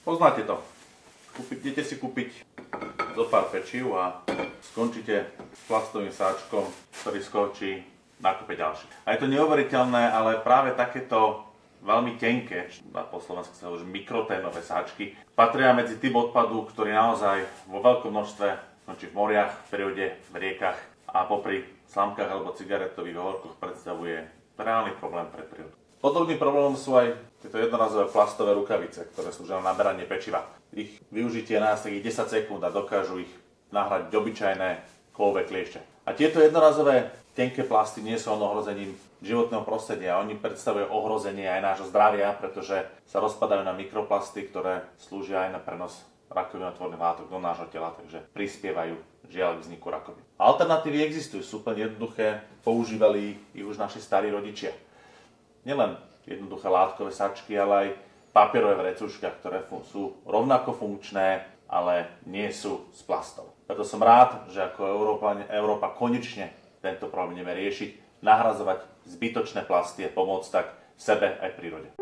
Poznáte to. Idete si kúpiť zo pár pečiv a skončíte s plastovým sáčkom, ktorý skočí na kúpe ďalší. A je to neuveriteľné, ale práve takéto veľmi tenké, po slovensku sa hovorí mikroténové sáčky, patria medzi typ odpadu, ktorý naozaj vo veľkom množstve končí v moriach, v prírode, v riekach a popri slamkách alebo cigaretových ohorkoch predstavuje reálny problém pre prírodu. Podobným problémom sú aj tieto jednorazové plastové rukavice, ktoré slúžia na naberanie pečiva. Ich využitie je na takých 10 sekúnd a dokážu ich nahradiť obyčajné kovové kliešte. A tieto jednorazové tenké plasty nie sú ohrozením životného prostredia. Oni predstavujú ohrozenie aj nášho zdravia, pretože sa rozpadajú na mikroplasty, ktoré slúžia aj na prenos rakovinotvorných látok do nášho tela, takže prispievajú žiaľ k vzniku rakoviny. Alternatívy existujú, sú úplne jednoduché, používali ich už naši starí rodičia. Nielen jednoduché látkové sáčky, ale aj papierové vrecuška, ktoré sú rovnako funkčné, ale nie sú z plastov. Preto som rád, že ako Európa konečne tento problém ideme riešiť, nahrazovať zbytočné plasty a pomôcť tak sebe aj prírode.